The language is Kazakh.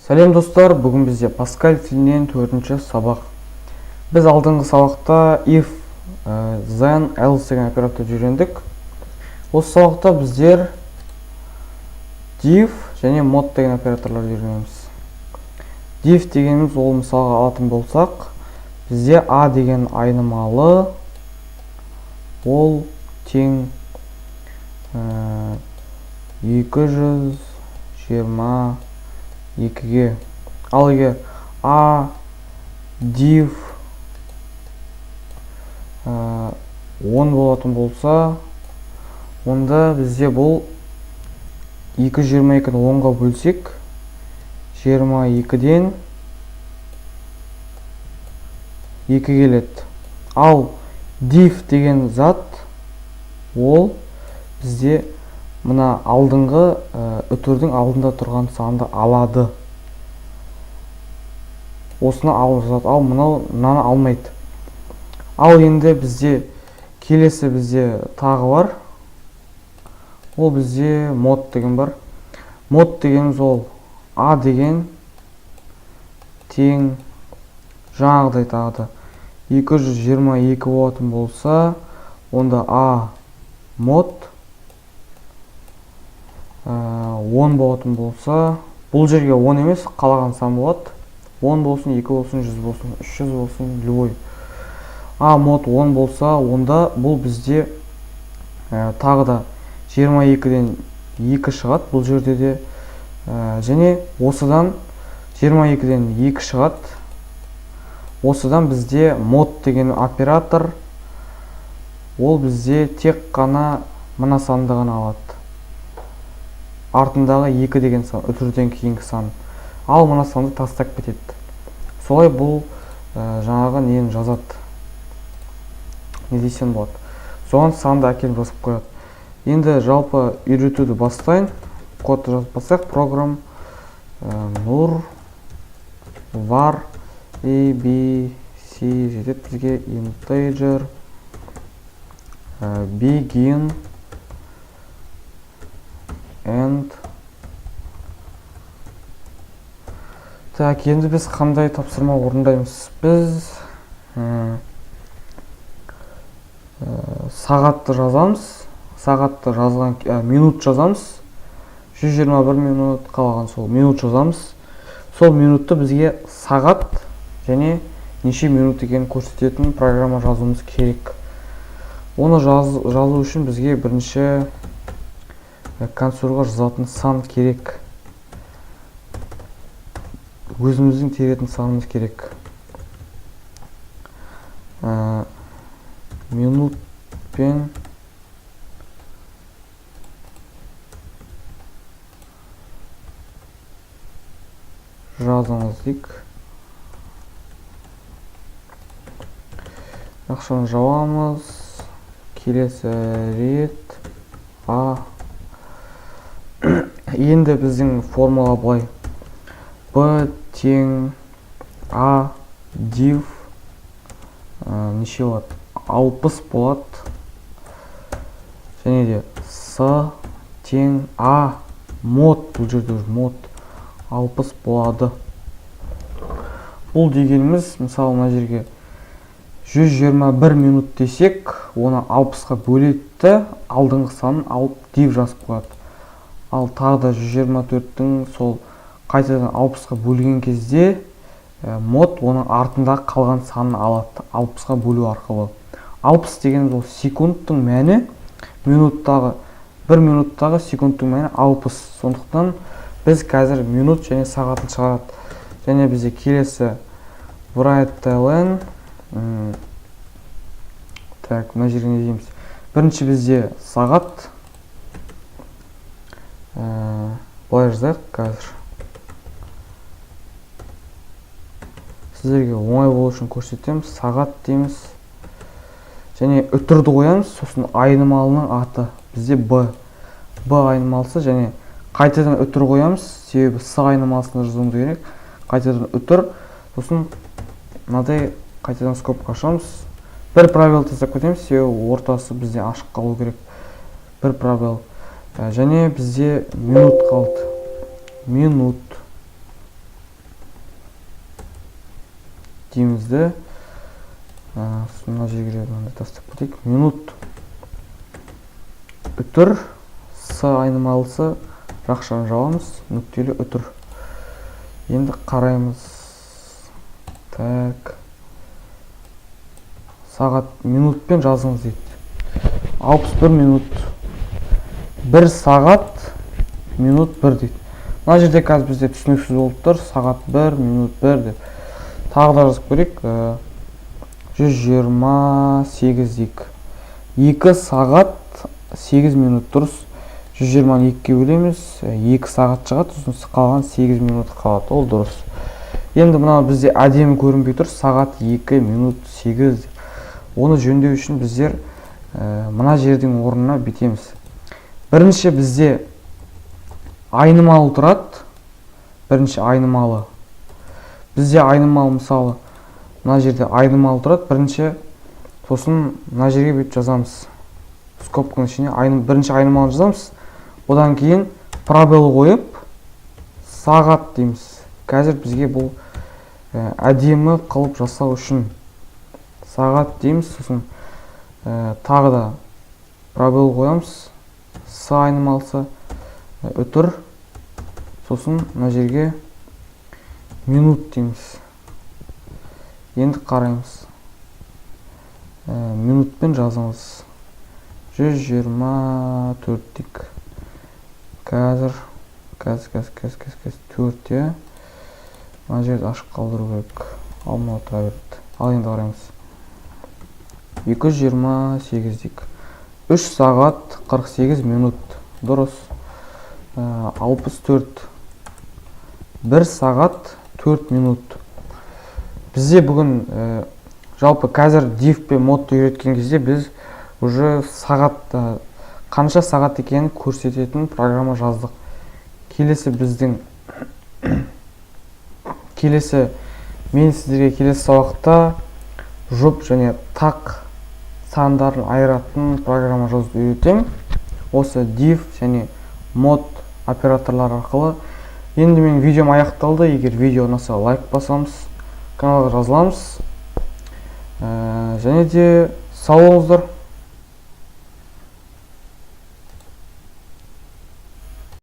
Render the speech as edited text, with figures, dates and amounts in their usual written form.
Сәлем достар, бүгін бізде Pascal тілінен 4-ші сабақ. Біз алдыңғы сабақта if, then, else деген операторды үйрендік. Осы сабақта біздер div және mod деген операторларды үйренеміз. Div дегеніміз ол мысалға алатын болсақ, бізде a деген айнымалы ол тең 222-ге. Ал егер a div 10 болатын болса, онда бізде бұл 222-ні 10-ға бөлсек, 22-ден 2 келеді. Ал div деген зат ол бізде мына алдыңғы үтірдің алдында тұрған санды алады. Осыны алып жатады, ал мынаны алмайды. Ал енді бізде келесі тағы бар. Ол бізде mod деген бар. Mod дегеніміз ол a деген тең жаңағыдай тағы 222 болатын болса, онда a mod 10 болатын болса, бұл жерге 10 емес, қалаған сан болады. 10 болсын, 2 болсын, 100 болсын, 300 болсын, любой. A mod 10 болса, онда бұл бізде тағы да 22-ден 2 шығады бұл жерде де. Және осыдан 22-ден 2 шығады. Осыдан бізде mod деген оператор ол бізде тек қана мына санды ғана алады. Артындағы 2 деген сан, үтірден кейінгі сан. Ал мына санды тастап кетеді. Солай бұл жаңағы нені жазады. Не дейсен болады. Соған санды әкеліп жазып қояды. Енді жалпы үйретуді бастайын. Кодты жазып бассақ, программ nur var a b c жетеді бізге integer begin end. Так, енді біз қандай тапсырма орындаймыз? Біз сағатты жазамыз. Сағатты жазған минут жазамыз. 121 минут қалған сол минут жазамыз. Сол минутты бізге сағат және неше минут екенін көрсететін программа жазуымыз керек. Оны жазу үшін бізге бірінші консольға жазатын сан керек. Өзіміздің теретін санымыз керек. Минут пен жазыңыз дейік. Ақшаны жауамыз. Келесі рет a. Енді біздің формула былай. b тең a div неше болады? 60 болады. Және де s тең a mod, бұл жерде mod 60 болады. Бұл дегеніміз, мысалы, мына жерге 121 минут десек, оны 60-қа бөледі, алдыңғы санын алып div жазып қояды. Ал тағы да 124-тің сол қайтадан 60-қа бөлген кезде mod оның артында қалған санын алады, 60-қа бөлу арқылы. 60 дегеніміз ол секундтың мәні, минуттағы 1 минуттағы секундтың мәні 60. Сондықтан біз қазір минут және сағатын шығарады. Және бізде келесі write-len. Так, мына жерге не дейміз? Бірінші бізде сағат. Былай жазайық қазір. Сіздерге оңай болу үшін көрсетеміз. Сағат дейміз. Және үтірді қоямыз, сосын айнымалының аты. Бізде b. b айнымалысы және қайтадан үтір қоямыз. Себебі с айнымалысында жазуымыз керек. Қайтадан үтір. Сосын мынадай қайтадан скобка ашамыз. Бір пробел тастап кетеміз, себебі ортасы бізде ашық қалу керек. Бір пробел. Және бізде минут қалды. Минут. дейміз де. Мына жерге мынандай тастап кетейік. Минут үтір, с айнымалысы жақшаны жауамыз, нүктелі үтір. Енді қараймыз. Так. Сағат минутпен жазыңыз дейді. 61 минут. 1 сағат минут 1 дейді. Мына жерде қазір бізде түсініксіз болып тұр. Сағат 1, минут 1 деп. Тағы да жазып көрейік. 128 дейік. 2 сағат 8 минут дұрыс. 120-ны 2-ге бөлеміз. 2 сағат шығады, сосын қалған 8 минут қалады. Ол дұрыс. Енді мына бізде әдемі көрінбей тұр. Сағат 2 минут 8 деп. Оны жөндеу үшін біздер мына жердің орнына бүйтеміз. Бірінші бізде айнымалы тұрады. Бірінші айнымалы. Бізде айнымалы мысалы мына жерде айнымалы тұрады. Бірінші сосын мына жерге бүйтіп жазамыз. Скобканың ішіне бірінші айнымалы жазамыз. Одан кейін пробел қойып сағат дейміз. Қазір бізге бұл әдемі қылып жасау үшін сағат дейміз. Сосын тағы да пробел қоямыз. С айнымалысы үтір. Сосын мына жерге минут дейміз. Енді қараймыз. Минутпен жазыңыз. 124 дейік. Қазір 4-те. Мына жерді ашық қалдыру керек. Алмай отыра берді. Ал енді қараймыз. 228 дейік. 3 сағат 48 минут. Дұрыс. 64. 1 сағат 4 минут. Бізде бүгін жалпы қазір div пен modты үйреткен кезде біз уже сағат қанша сағат екенін көрсететін программа жаздық. Мен сіздерге келесі сабақта жұп және тақ сандарын айыратын программа жазуды үйретемін. Осы div және mod операторлар арқылы. Енді мен видеом аяқталды. Егер видео ұнаса лайк басамыз, каналға жазыламыз. Және де сау болыңыздар.